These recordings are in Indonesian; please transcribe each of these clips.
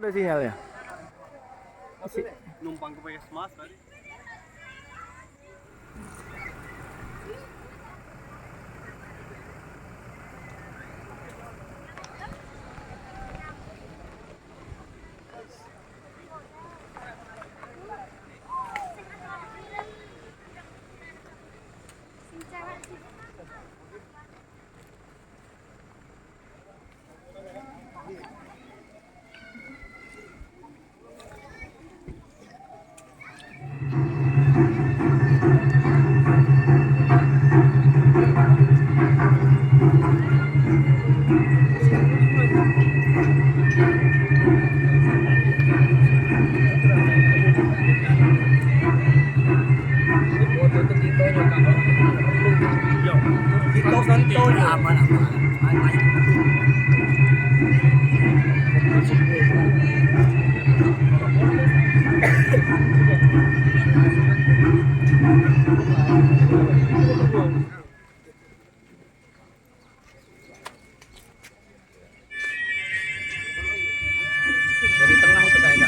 Ada sinyalnya. Numpang ke Puskesmas tadi. Dari tengah itu kayaknya.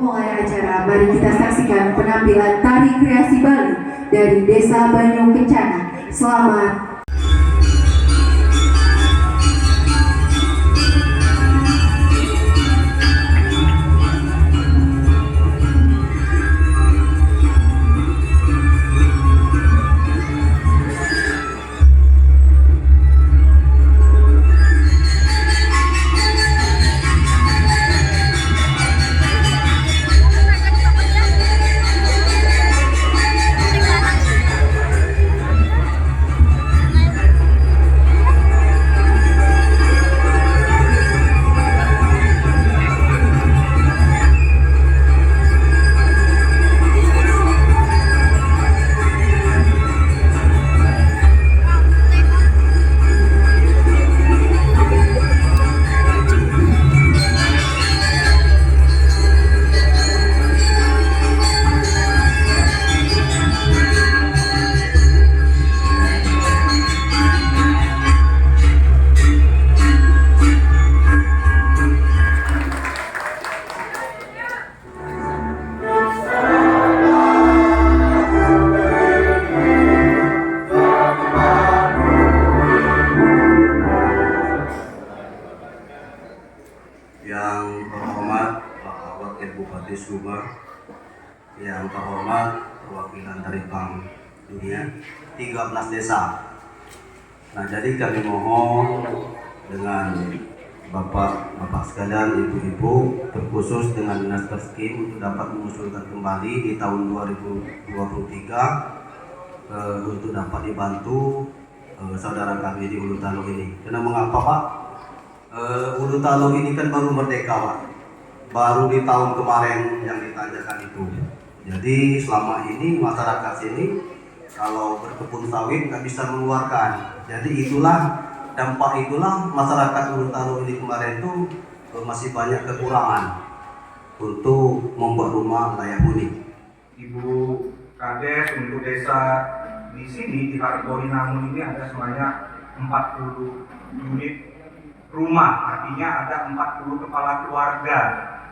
Mulai acara, mari kita saksikan penampilan tari kreasi Bali dari Desa Banyu Kencana. Selamat. Yang terhormat Bapak Wakil Bupati Sumber, yang terhormat perwakilan dari Bank Dunia, 13 desa. Nah, jadi kami mohon dengan Bapak sekalian, Ibu-ibu, terkhusus dengan Dinas Perskim untuk dapat mengusulkan kembali di tahun 2023 untuk dapat dibantu saudara kami di Ulu Talo ini. Karena mengapa, Pak? Ulu Talo ini kan baru merdeka, Pak. Baru di tahun kemarin yang ditanyakan itu. Jadi selama ini masyarakat sini kalau berkebun sawit nggak bisa mengeluarkan. Jadi dampak itulah masyarakat Ulu Talo ini kemarin itu masih banyak kekurangan untuk membuat rumah layak huni. Ibu Kades untuk desa di sini di Hartoni Namun ini ada sebanyak 40 unit rumah, artinya ada 40 kepala keluarga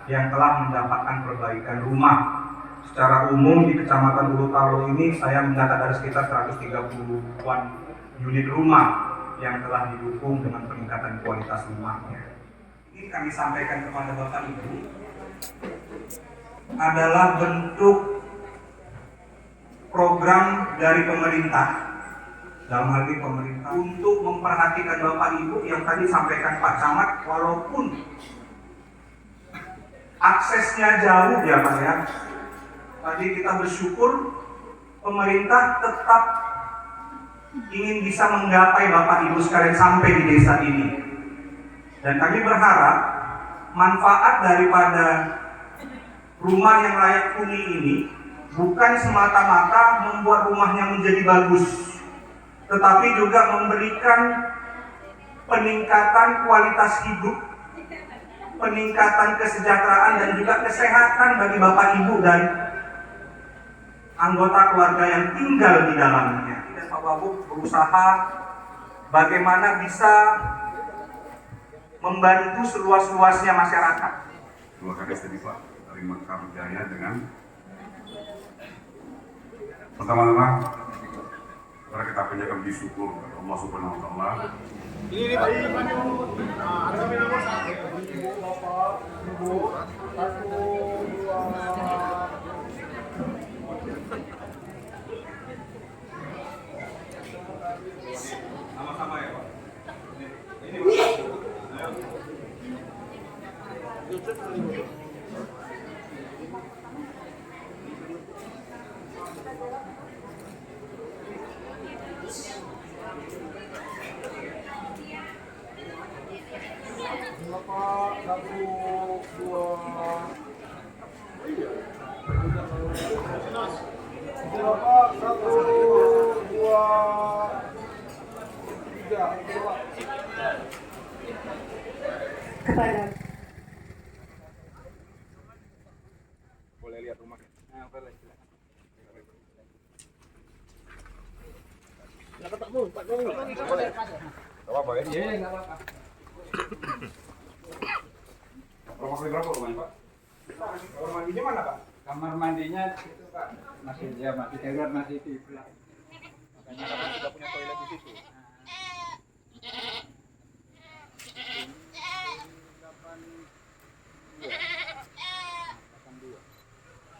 yang telah mendapatkan perbaikan rumah. Secara umum di Kecamatan Ulu Talo ini saya mencatat ada sekitar 130-an unit rumah yang telah didukung dengan peningkatan kualitas rumahnya. Ini kami sampaikan kepada Bapak Ibu adalah bentuk program dari pemerintah, dalam hal ini pemerintah, untuk memperhatikan Bapak Ibu yang tadi sampaikan Pak Camat, walaupun aksesnya jauh ya Pak ya. Tadi kita bersyukur pemerintah tetap ingin bisa menggapai Bapak Ibu sekalian sampai di desa ini. Dan kami berharap manfaat daripada rumah yang layak huni ini bukan semata-mata membuat rumahnya menjadi bagus, tetapi juga memberikan peningkatan kualitas hidup, peningkatan kesejahteraan dan juga kesehatan bagi Bapak Ibu dan anggota keluarga yang tinggal di dalamnya. Dan Pak Wagub berusaha bagaimana bisa membantu seluas-luasnya masyarakat. Dua kades tadi Pak dari Mekar Jaya dengan pertama-tama mari kita panjatkan puji syukur kepada Allah Subhanahu wa taala. Ini Pak. Sama-sama ya Pak. Ini Kepada Boleh lihat rumahnya. Nah, boleh silakan. Silakan Pak Mu, Pak Mu. Boleh. Enggak apa-apa ya? Iya, enggak apa-apa. Rumah kali berapa rumahnya Pak? kamar mandinya mana Pak? Kamar mandinya itu Pak masih keluar masih di belakang. Makanya kami sudah punya toilet di situ.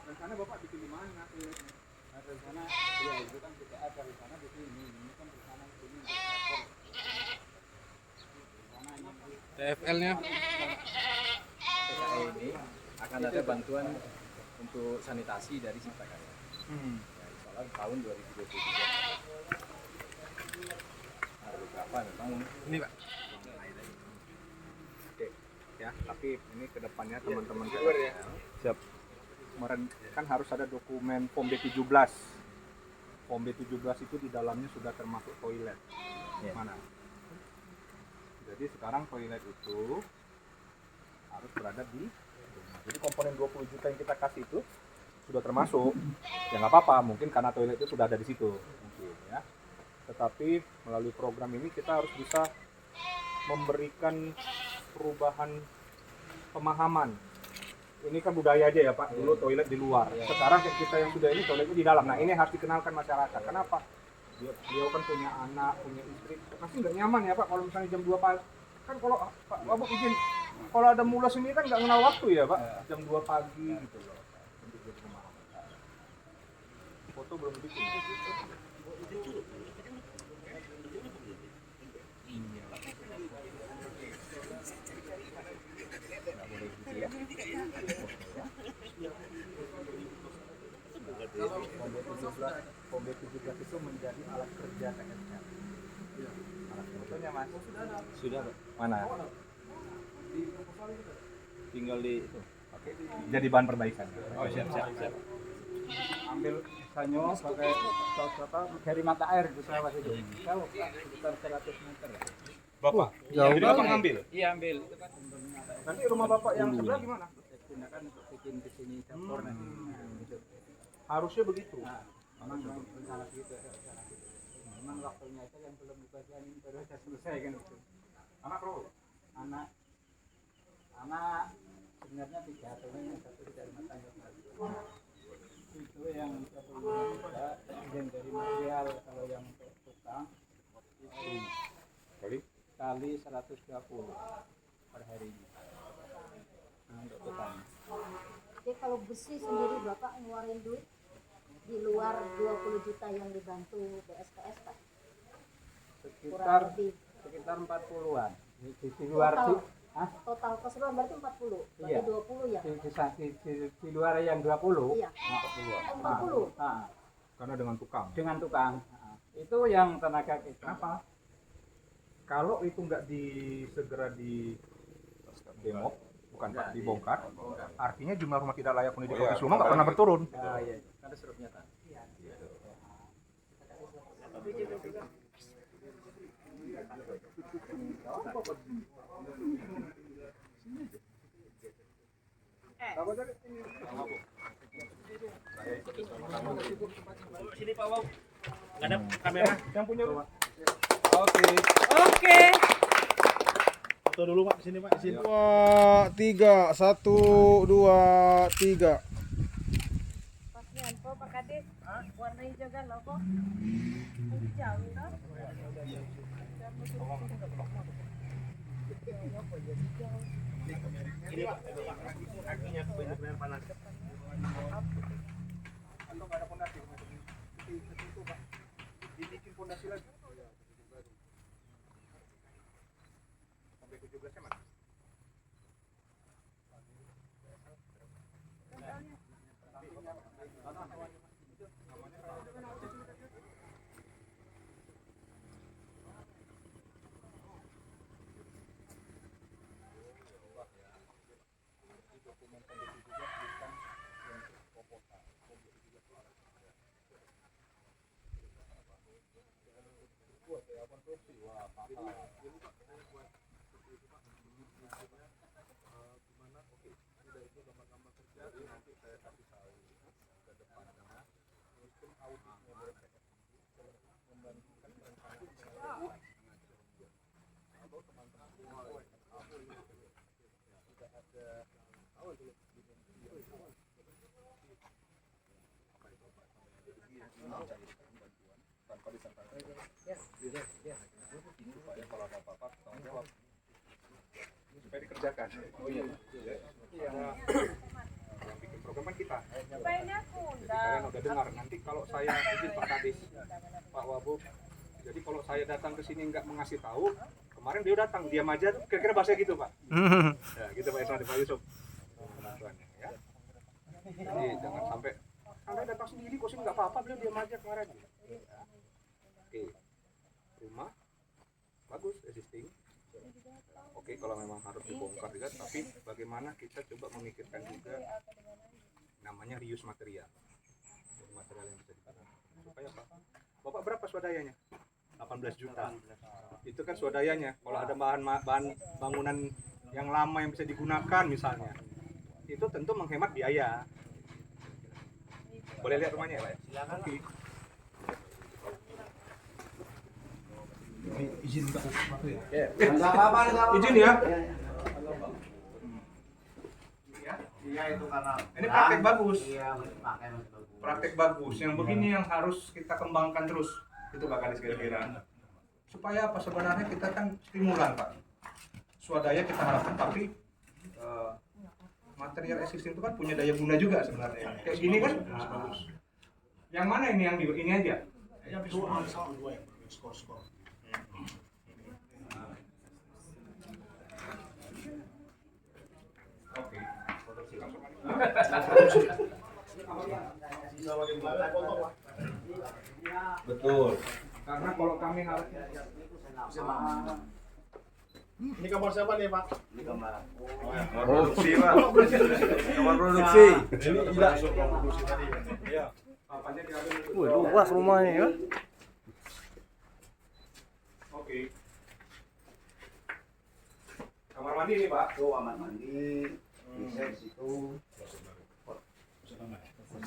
Dan sana Bapak bikin di mana toiletnya? Nah, dari sana ya itu kan kita ada di sana di sini. Ini kan di sana di sini. TFL-nya PKI ini akan ada bantuan untuk sanitasi dari Cipta Karya. Ya, insya tahun 2023. Ada beberapa memang ini Pak. Oke, ya, tapi ini kedepannya teman-teman ya. Siap. Kemarin kan harus ada dokumen POM B17. POM B17 itu di dalamnya sudah termasuk toilet. Mana? Jadi sekarang toilet itu harus berada di rumah. Jadi komponen 20 juta yang kita kasih itu sudah termasuk. Ya nggak apa-apa, mungkin karena toilet itu sudah ada di situ. Mungkin ya. Tetapi melalui program ini kita harus bisa memberikan perubahan pemahaman. Ini kan budaya aja ya Pak, dulu toilet di luar. Sekarang kita yang sudah ini toiletnya di dalam. Nah ini harus dikenalkan masyarakat. Kenapa? Beliau kan punya anak, punya istri. Pasti nggak nyaman ya Pak kalau misalnya jam 2 pagi. Kan kalau Pak Wabuk izin, kalau ada mulas ini kan nggak kenal waktu ya Pak. Jam 2 pagi gitu loh. Untuk jadi pemahaman. Foto belum bikin. Nggak boleh gitu ya. POM B17 itu menjadi alat kerja KSK. Alat fotonya Mas? Sudah Pak. Mana? Tinggal di itu. Oke. Jadi bahan perbaikan. Oh siap. Ambil sanyo pakai saus apa? Dari mata air itu saya masih jauh. Jauh Pak, sekitar 100 meter. Bapak, Jauh. jadi Bapak ngambil? Iya ambil. Nanti rumah Bapak yang sebelah gimana? Gunakan untuk bikin di sini dapur nanti. Gitu. Harusnya begitu. Memang rencana gitu ya. Memang waktunya itu yang belum dibagian baru saja selesai kan gitu. Anak bro? Anak sebenarnya 3, yang satu tidak rumah tangga. Itu yang satu juga dan dari material kalau yang untuk tukang itu kali 120 per hari ini. Nah, untuk tukang. Jadi kalau besi sendiri Bapak ngeluarin duit di luar 20 juta yang dibantu BSPS Pak? Sekitar 40-an. Di luar Total keseluruhan berarti 40. Berarti Iya. 20 ya? Di luar yang 20. Iya. 40. Nah, Karena dengan tukang. dengan tukang. Nah, itu yang tenaga kita. Kenapa? Kalau itu nggak segera di demo, bukan Pak, dibongkar, artinya jumlah rumah tidak layak huni di Provinsi Sumbar nggak pernah berturun. Ah, iya. Ada serupnya kan. Sini Pak Wow. Nggak ada kamera. Yang punya rumah. Oke. Foto dulu Pak, sini Pak, sini. 2, 3, 1, 2, 3. Pasnya po Pak Kades. Warna hijau kan loh kok. Hijau itu. Ini Pak, kakinya kebanyakan panas. Atau nggak ada pondasi? Itu Pak, dibikin pondasi lagi. Sampai 17-nya mana? Supaya dikerjakan. Oh iya. Yang bikin program kan kita. Jadi kalian udah dengar. Nanti kalau saya izin Pak Kadis, Pak Wabub, jadi kalau saya datang ke sini nggak mengasih tahu, kemarin dia datang diam aja, kira-kira bahasa gitu Pak. Ya, gitu Pak Iswan, Pak Yusuf. Penentuannya, ya. Jadi jangan sampai Anda datang sendiri, kok sini nggak apa-apa, beliau diam aja kemarin. Ya. Oke, rumah bagus, existing. Oke, kalau memang harus dibongkar juga, tapi bagaimana kita coba memikirkan juga namanya reuse material. Jadi material yang bisa digunakan. Supaya apa? Bapak berapa swadayanya? 18 juta. Itu kan swadayanya. Kalau ada bahan bangunan yang lama yang bisa digunakan misalnya, itu tentu menghemat biaya. Boleh lihat rumahnya ya, Pak? Silakan. Oke. Izin Pak. Izin ya. Iya itu karena Ini praktek bagus. Iya, pakai masih bagus. Praktek bagus. Yang begini yang harus kita kembangkan terus. Itu Pak Kadis kira-kira. Supaya apa? Sebenarnya kita kan stimulan Pak. Swadaya kita harapkan, tapi material existing itu kan punya daya guna juga sebenarnya. Kayak gini kan masih bagus. Yang mana ini yang ini aja? Yang visual 1-2 yang skor-skor. Oke. Betul. Karena kalau kami harus Ini kamar siapa nih Pak? Ini gambar. produksi Pak. Kamar produksi. Ini gila. Produksi tadi. Iya. Apanya diambil itu? Luas rumahnya ya. Oke. Kamar mandi nih Pak. Tuh kamar mandi. Bisa di situ.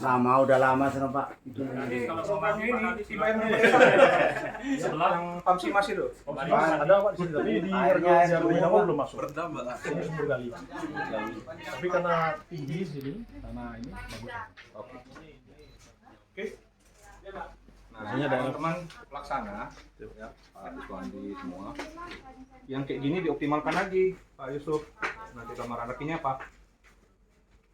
Sama udah lama sana Pak. Nanti kalau rumahnya ini tiba yang yang Pamsi masih tuh. Ada Pak di sini tapi di Airnya harga dulu, Jawa Pak. belum masuk. Ini sumber gali. Tapi karena tinggi di sini, tanah ini bagus. Oke. Oke. Nah, Biasanya ada- teman-teman pelaksana, ya, Pak Iswandi semua, yang kayak gini dioptimalkan lagi, Pak Yusuf. Nanti kamar anaknya apa?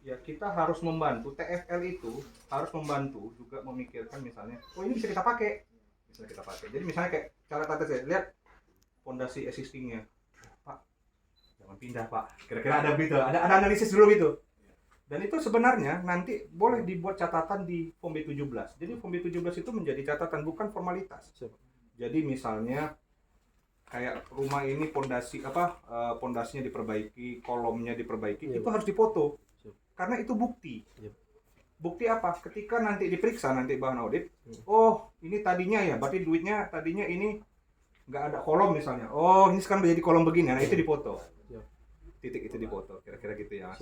Ya kita harus membantu, TFL itu harus membantu juga memikirkan misalnya, oh ini bisa kita pakai, Jadi misalnya kayak cara tata saya lihat fondasi existingnya, Pak, jangan jangan pindah Pak. Kira-kira ada begitu, ada analisis dulu gitu. Dan itu sebenarnya nanti boleh dibuat catatan di Form B17. Jadi Form B17 itu menjadi catatan, bukan formalitas. Jadi misalnya kayak rumah ini pondasinya diperbaiki, kolomnya diperbaiki, itu harus dipoto. Karena itu bukti. Bukti apa? Ketika nanti diperiksa nanti bahan audit, oh ini tadinya ya, berarti duitnya tadinya ini nggak ada kolom misalnya. Oh ini sekarang menjadi kolom begini, nah itu dipoto. Titik itu dipoto, kira-kira gitu ya.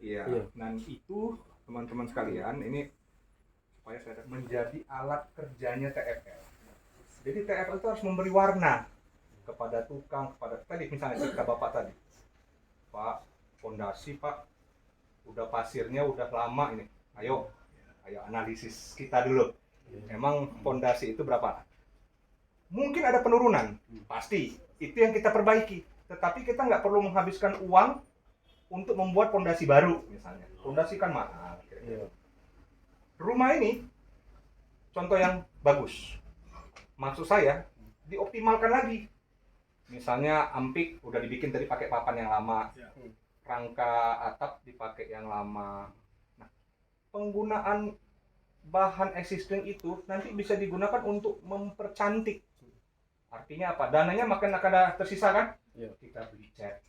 Iya. Dan itu teman-teman sekalian, ini supaya saya menjadi alat kerjanya TFL. Jadi TFL itu harus memberi warna kepada tukang, kepada tadi misalnya cerita Bapak tadi. Pak, fondasi Pak, udah pasirnya udah lama ini. Ayo analisis kita dulu. Emang fondasi itu berapa? Mungkin ada penurunan, pasti. Itu yang kita perbaiki. Tetapi kita nggak perlu menghabiskan uang untuk membuat fondasi baru misalnya. Fondasi kan mahal. Rumah ini contoh yang bagus. Maksud saya dioptimalkan lagi. Misalnya ampik udah dibikin tadi pakai papan yang lama. Rangka atap dipakai yang lama. Nah, penggunaan bahan existing itu nanti bisa digunakan untuk mempercantik. Artinya apa? Dananya makin akan tersisa kan? Kita beli cat.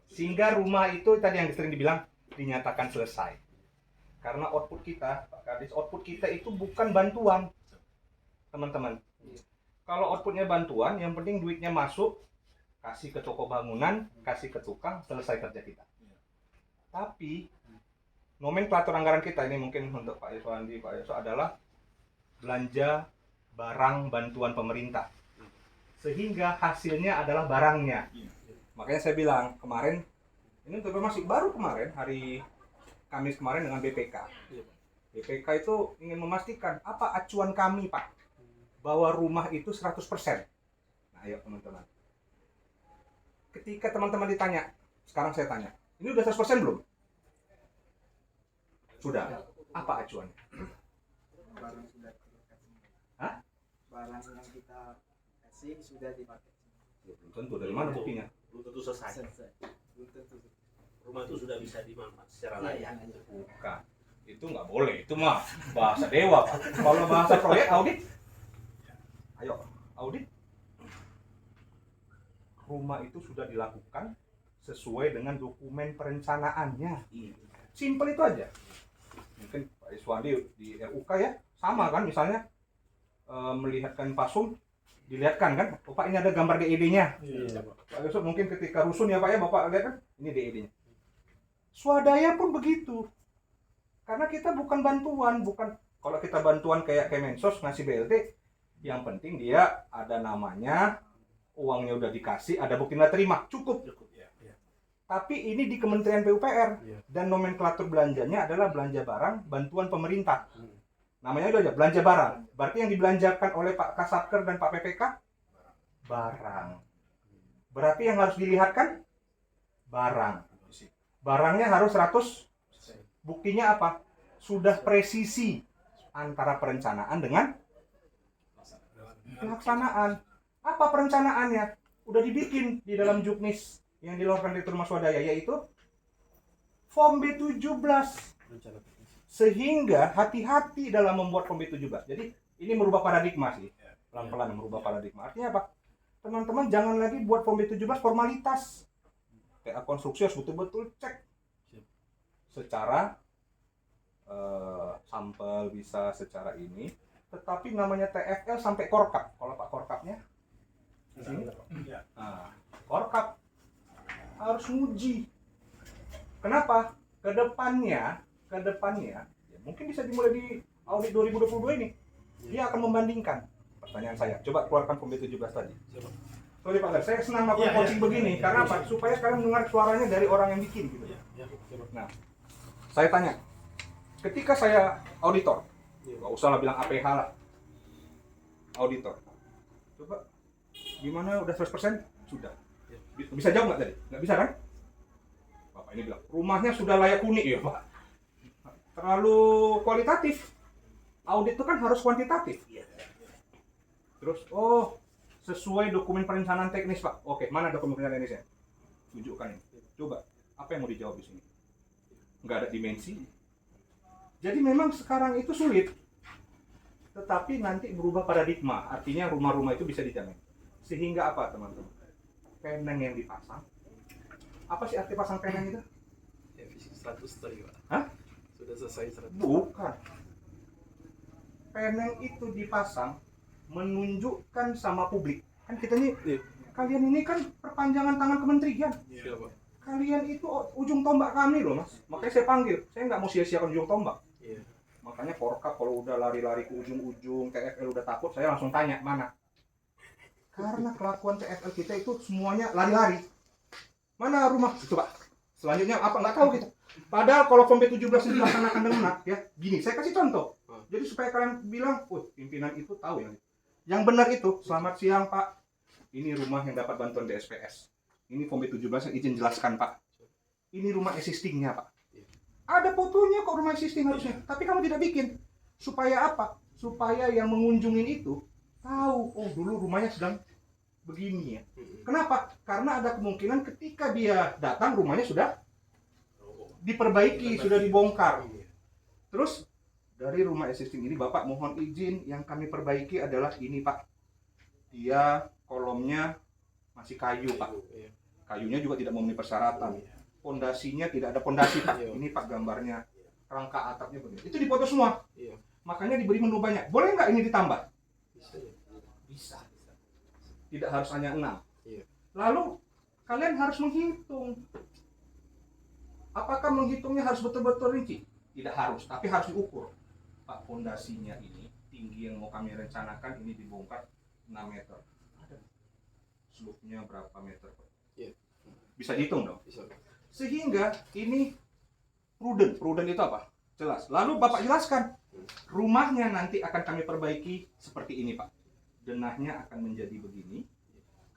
Sehingga rumah itu tadi yang sering dibilang dinyatakan selesai. Karena output kita, Pak Kadis, output kita itu bukan bantuan, teman-teman. Kalau outputnya bantuan, yang penting duitnya masuk, kasih ke toko bangunan, kasih ke tukang, selesai kerja kita. Tapi nomenklatur anggaran kita ini mungkin untuk Pak Yuswandi, Pak Yuswa adalah belanja barang bantuan pemerintah. Sehingga hasilnya adalah barangnya. Makanya saya bilang kemarin, ini untuk masih baru kemarin, hari Kamis kemarin dengan BPK. BPK itu ingin memastikan apa acuan kami Pak, bahwa rumah itu 100%. Nah ayo teman-teman. Ketika teman-teman ditanya, sekarang saya tanya, ini udah 100% belum? Sudah. Apa acuannya? Barang sudah dipakai. Hah? Barang yang kita kasih sudah dipakai. Belum tentu, dari mana buktinya? Belum tentu selesai. Belum tentu. Rumah itu sudah bisa dimanfaat secara layak. Bukan. Itu nggak boleh. Itu mah bahasa dewa Pak. Kalau bahasa proyek audit, ayo audit. Rumah itu sudah dilakukan sesuai dengan dokumen perencanaannya. Simpel itu aja. Mungkin Pak Iswandi di RUK ya sama kan, misalnya melihatkan pasum, dilihatkan kan, oh Pak ini ada gambar DED-nya. Pak Yusuf mungkin ketika rusun ya Pak ya, Bapak lihat kan, ini DED-nya. Swadaya pun begitu. Karena kita bukan bantuan, kalau kita bantuan kayak Kemensos ngasih BLT, yang penting dia ada namanya, uangnya udah dikasih, ada bukti nggak terima, cukup. Tapi ini di Kementerian PUPR dan nomenklatur belanjanya adalah belanja barang bantuan pemerintah. Namanya itu aja, belanja barang. Berarti yang dibelanjakan oleh Pak Kasatker dan Pak PPK barang. Berarti yang harus dilihatkan barang. Barangnya harus 100. Buktinya apa? Sudah presisi antara perencanaan dengan pelaksanaan. Apa perencanaannya? Udah dibikin di dalam Juknis yang dilakukan di Rumah Swadaya, yaitu Form B17. Sehingga hati-hati dalam membuat Form B17. Jadi ini merubah paradigma sih. Pelan-pelan merubah paradigma. Artinya apa? Teman-teman jangan lagi buat Form B17 formalitas. PA konstruksi harus betul-betul cek. Secara sampel bisa secara ini. Tetapi namanya TFL sampai korkap. Kalau Pak korkapnya di sini. Nah, korkap harus nguji. Kenapa? Kedepannya ya, mungkin bisa dimulai di audit 2022 ini. Dia akan membandingkan. Pertanyaan saya, coba keluarkan Form B17 tadi. Sorry Pak, saya senang melakukan coaching begini. Karena apa? Supaya kalian mendengar suaranya dari orang yang bikin gitu. Nah, saya tanya, ketika saya auditor, nggak usah lah bilang APH lah, auditor, coba gimana udah 100%? Sudah. Bisa jawab nggak tadi? Nggak bisa kan? Bapak ini bilang, rumahnya sudah layak huni ya Pak. Terlalu kualitatif. Audit itu kan harus kuantitatif. Terus, oh sesuai dokumen perencanaan teknis, Pak. Oke, mana dokumen perencanaan teknisnya? Tunjukkan ini. Coba, apa yang mau dijawab di sini? Nggak ada dimensi. Jadi memang sekarang itu sulit. Tetapi nanti berubah paradigma, artinya rumah-rumah itu bisa dijamin. Sehingga apa, teman-teman? Peneng yang dipasang. Apa sih arti pasang peneng itu? Ya, fisik 100 tadi, Pak. Hah? Sudah selesai 100. Bukan. Peneng itu dipasang menunjukkan sama publik. Kan kita nih, kalian ini kan perpanjangan tangan kementerian. Iya, Pak. Kalian itu ujung tombak kami loh, Mas. Makanya saya panggil. Saya nggak mau sia-siakan ujung tombak. Iya. Makanya Porkap kalau udah lari-lari ke ujung-ujung, TFL udah takut, saya langsung tanya, mana? Karena kelakuan TFL kita itu semuanya lari-lari. Mana rumah? Itu, Pak. Selanjutnya apa? Nggak tahu gitu. Padahal kalau Form B17 dilaksanakan dengan ya, gini, saya kasih contoh. Jadi supaya kalian bilang, pimpinan itu tahu ya. Yang benar itu, selamat siang Pak. Ini rumah yang dapat bantuan DSPS. Ini Form B17 yang izin jelaskan Pak. Ini rumah existingnya Pak. Ada fotonya kok rumah existing harusnya. Tapi kamu tidak bikin. Supaya apa? Supaya yang mengunjungin itu tahu, oh dulu rumahnya sedang begini ya. Kenapa? Karena ada kemungkinan ketika dia datang rumahnya sudah diperbaiki, sudah dibongkar. Terus dari rumah existing ini Bapak mohon izin yang kami perbaiki adalah ini Pak. Dia kolomnya masih kayu Pak. Kayunya juga tidak memenuhi persyaratan. Pondasinya tidak ada pondasi Pak. Ini Pak gambarnya. Rangka atapnya begini. Itu dipoto semua. Makanya diberi menu banyak. Boleh nggak ini ditambah? Bisa. Tidak harus hanya 6. Lalu kalian harus menghitung. Apakah menghitungnya harus betul-betul rinci? Tidak harus, tapi harus diukur. Pak, pondasinya ini tinggi yang mau kami rencanakan ini dibongkar 6 meter. Ada. Slope-nya berapa meter Pak? Bisa dihitung dong. Sehingga ini prudent itu apa? Jelas. Lalu Bapak jelaskan, rumahnya nanti akan kami perbaiki seperti ini Pak. Denahnya akan menjadi begini,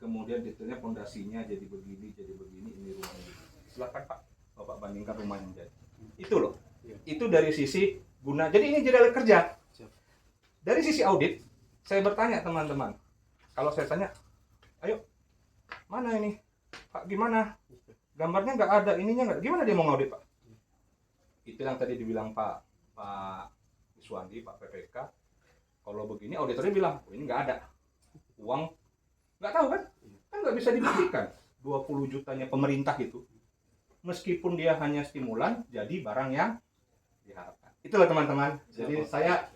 kemudian detailnya pondasinya jadi begini, ini rumahnya. Silakan Pak, Bapak bandingkan rumah yang jadi. Itu loh. Itu dari sisi guna. Jadi ini jadi alat kerja. Dari sisi audit, saya bertanya teman-teman. Kalau saya tanya, ayo, mana ini? Pak, gimana? Gambarnya nggak ada, ininya nggak. Gimana dia mau ngaudit Pak? Itu yang tadi dibilang Pak Iswandi, Pak PPK. Kalau begini auditornya bilang, oh, ini nggak ada. Uang nggak tahu kan? Kan nggak bisa dibuktikan. 20 jutanya pemerintah itu. Meskipun dia hanya stimulan, jadi barang yang diharapkan. Itulah teman-teman. Jadi saya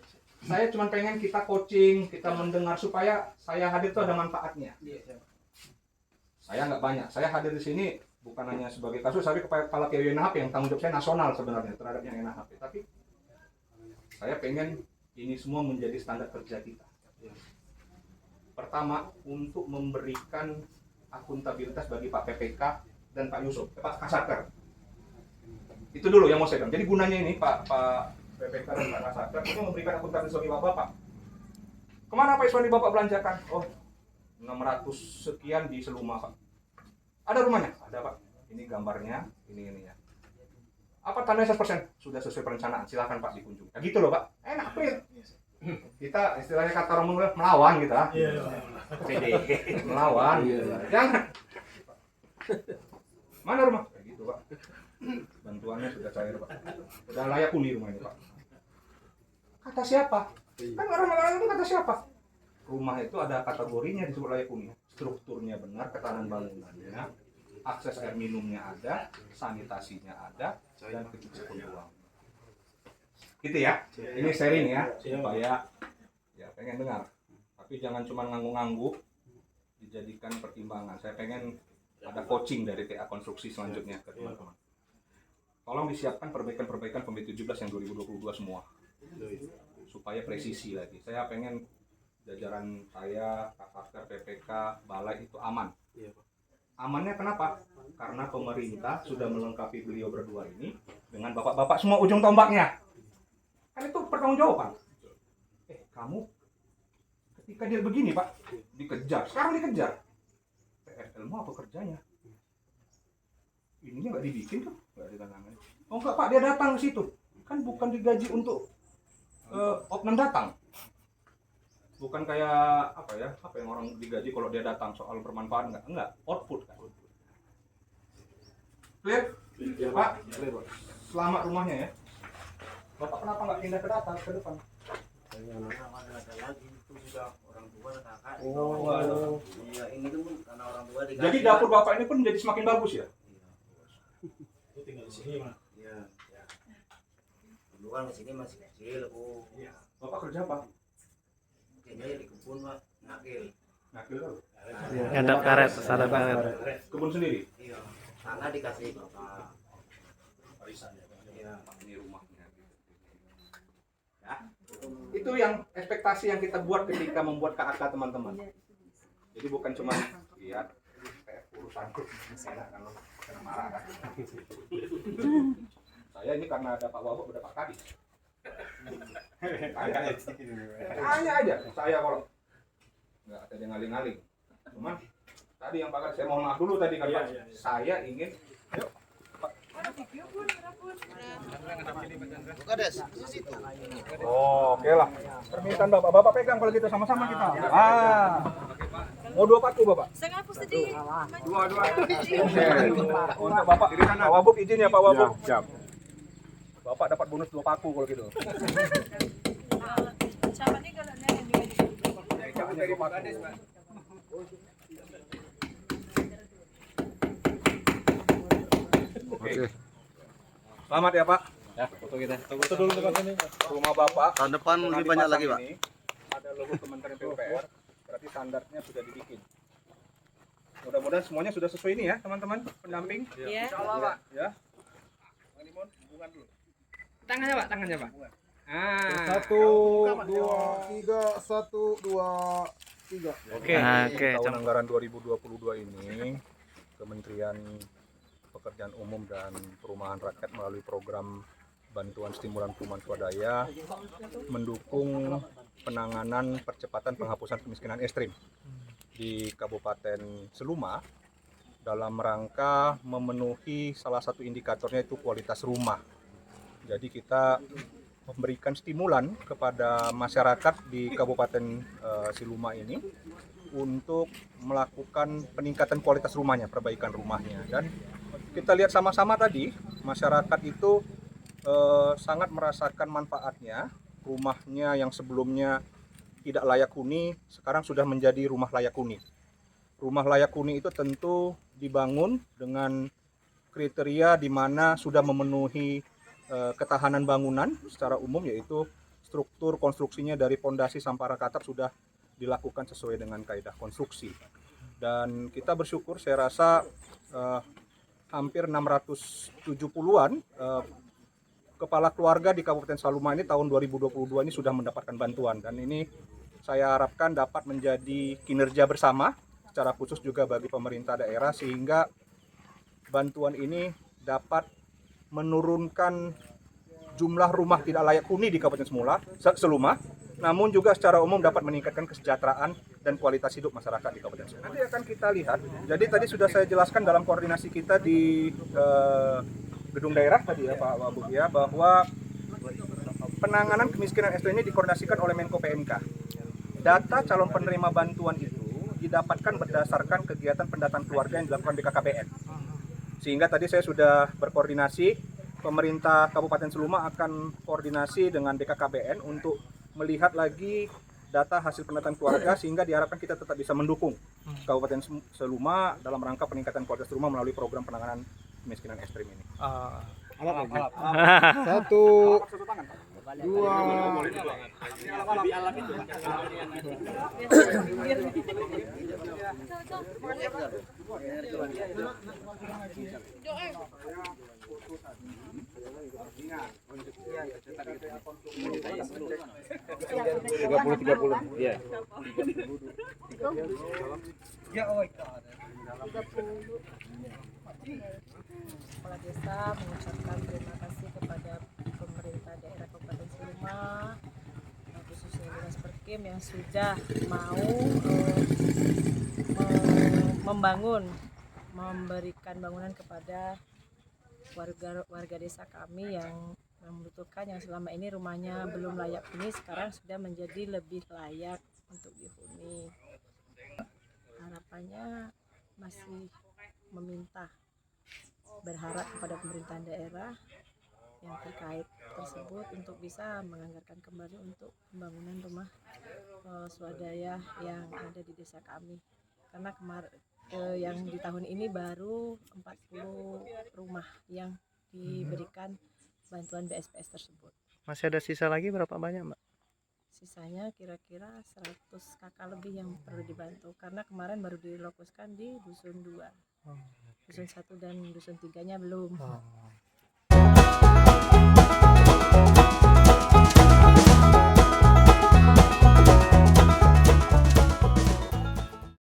cuma pengen kita coaching, kita mendengar supaya saya hadir itu ada manfaatnya. Saya nggak banyak. Saya hadir di sini bukan hanya sebagai kasus, tapi kepala KWNHP yang tanggung jawab saya nasional sebenarnya terhadap yang NHP. Tapi saya pengen ini semua menjadi standar kerja kita. Pertama, untuk memberikan akuntabilitas bagi Pak PPK dan Pak Yusuf, Pak Kasatker. Itu dulu yang mau saya bilang. Jadi gunanya ini Pak PPK dan Pak Kasatker itu memberikan akuntabilitas bagi Bapak. Kemana Pak Iswandi Bapak belanjakan? Oh, 600 sekian di Seluma Pak. Ada rumahnya? Ada Pak. Ini gambarnya, ini ya. Apa tandanya 100%? Sudah sesuai perencanaan. Silakan Pak dikunjungi. Ya gitu loh Pak. Enak clear. Kita istilahnya kata orang muda melawan kita. PD melawan. Jangan. Mana rumah? Kayak gitu Pak. Bantuannya sudah cair Pak. Sudah layak huni rumah ini Pak. Kata siapa? Kan orang-orang itu kata siapa? Rumah itu ada kategorinya disebut layak huni. Strukturnya benar, ketahanan bangunannya, akses air minumnya ada, sanitasinya ada, dan kecukupan uang. Gitu ya. Ini sharing ya, supaya ya pengen dengar. Tapi jangan cuma ngangguk-ngangguk dijadikan pertimbangan. Saya pengen ada coaching dari TA konstruksi selanjutnya ke teman-teman. Tolong disiapkan perbaikan-perbaikan Form 17 yang 2022 semua. Supaya presisi lagi. Saya pengen jajaran saya, Kasatker, PPK, Balai itu aman. Amannya kenapa? Karena pemerintah sudah melengkapi beliau berdua ini dengan bapak-bapak semua ujung tombaknya. Kan itu pertanggungjawaban. Kamu ketika dia begini Pak, dikejar. Sekarang dikejar. TFL mau apa kerjanya? Ininya nggak dibikin tuh, nggak ditandatangan. Oh enggak Pak, dia datang ke situ. Kan bukan digaji untuk oknum datang. Bukan kayak apa yang orang digaji kalau dia datang soal bermanfaat, enggak, output kan. Clear? Ya, Pak. Selamat rumahnya ya. Bapak kenapa nggak pindah ke depan? Ada lagi itu sudah orang tua dan kakak. Oh, waduh. Iya, ini tuh karena orang tua dikasih. Jadi dapur Bapak ini pun menjadi semakin bagus ya? Itu tinggal di sini, Mas. Iya. Dulu kan di sini masih kecil, oh. Iya. Bapak kerja apa? Kerja di kebun, Pak. Nakil. Nakil tuh. Ngadap karet, sadap karet. Kebun sendiri? Iya. Tanah dikasih Bapak. Warisan ya. Iya. Ini rumahnya. Ya. Itu yang ekspektasi yang kita buat ketika membuat KAK teman-teman. Jadi bukan cuma lihat urusanku enak kan lo kena marah kan. Saya ini karena ada Pak Wabuk udah Pak Kadis. Tanya aja saya kalau nggak ada yang ngaling-ngaling. Cuman tadi yang Pak Kadis, saya mohon maaf dulu tadi kan Pak. Saya ingin ayo oh, oke lah. Permintaan Bapak pegang kalau gitu sama-sama kita. Mau 2 paku Bapak? Saya aku sedih. Dua. Untuk Bapak, Pak Wabuk izin ya Pak Wabuk. Siap. Bapak dapat bonus 2 paku kalau gitu. Ancamannya kalau yang Dari Pak Kades, Pak. Oke. Selamat ya Pak. Ya, foto kita. Foto dulu depan sini. Rumah Bapak. Tahun depan lebih banyak lagi, Pak. Ada logo Kementerian PUPR. Berarti standarnya sudah dibikin. Mudah-mudahan semuanya sudah sesuai ini ya, teman-teman pendamping. Iya. Insyaallah, Pak. Ya. Bang Limon, hubungan dulu. Tangannya Pak. 1, 2, 3, 1, 2, 3. Oke. Tahun anggaran 2022 ini Kementerian Pekerjaan Umum dan Perumahan Rakyat melalui program bantuan stimulan perumahan swadaya mendukung penanganan percepatan penghapusan kemiskinan ekstrim di Kabupaten Seluma dalam rangka memenuhi salah satu indikatornya itu kualitas rumah. Jadi kita memberikan stimulan kepada masyarakat di Kabupaten Seluma ini untuk melakukan peningkatan kualitas rumahnya, perbaikan rumahnya. Dan kita lihat sama-sama tadi, masyarakat itu sangat merasakan manfaatnya. Rumahnya yang sebelumnya tidak layak huni, sekarang sudah menjadi rumah layak huni. Rumah layak huni itu tentu dibangun dengan kriteria di mana sudah memenuhi ketahanan bangunan secara umum, yaitu struktur konstruksinya dari pondasi sampai atap sudah dilakukan sesuai dengan kaidah konstruksi. Dan kita bersyukur, saya rasa hampir 670-an kepala keluarga di Kabupaten Seluma ini tahun 2022 ini sudah mendapatkan bantuan, dan ini saya harapkan dapat menjadi kinerja bersama secara khusus juga bagi pemerintah daerah, sehingga bantuan ini dapat menurunkan jumlah rumah tidak layak huni di Kabupaten Seluma, namun juga secara umum dapat meningkatkan kesejahteraan dan kualitas hidup masyarakat di Kabupaten Seluma. Nanti akan kita lihat. Jadi tadi sudah saya jelaskan dalam koordinasi kita di gedung daerah tadi ya Pak Wabuk ya, bahwa penanganan kemiskinan ekstrim ini dikoordinasikan oleh Menko PMK. Data calon penerima bantuan itu didapatkan berdasarkan kegiatan pendataan keluarga yang dilakukan BKKBN. Sehingga tadi saya sudah berkoordinasi, pemerintah Kabupaten Seluma akan koordinasi dengan BKKBN untuk melihat lagi data hasil pendataan keluarga, sehingga diharapkan kita tetap bisa mendukung Kabupaten Seluma dalam rangka peningkatan kualitas rumah melalui program penanganan kemiskinan ekstrim ini. 1, 2. Iya. Kepala Desa mengucapkan terima kasih kepada pemerintah daerah Kabupaten Seluma, khususnya Dinas Perkim yang sudah mau memberikan bangunan kepada warga desa kami yang membutuhkan, yang selama ini rumahnya belum layak huni, sekarang sudah menjadi lebih layak untuk dihuni. Harapannya masih meminta, berharap kepada pemerintahan daerah yang terkait tersebut untuk bisa menganggarkan kembali untuk pembangunan rumah swadaya yang ada di desa kami. Karena yang di tahun ini baru 40 rumah yang diberikan bantuan BSPS tersebut. Masih ada sisa lagi berapa banyak, Mbak? Sisanya kira-kira 100 kakak lebih yang perlu dibantu karena kemarin baru dilokuskan di dusun 2. Dusun 1 dan dusun 3-nya belum.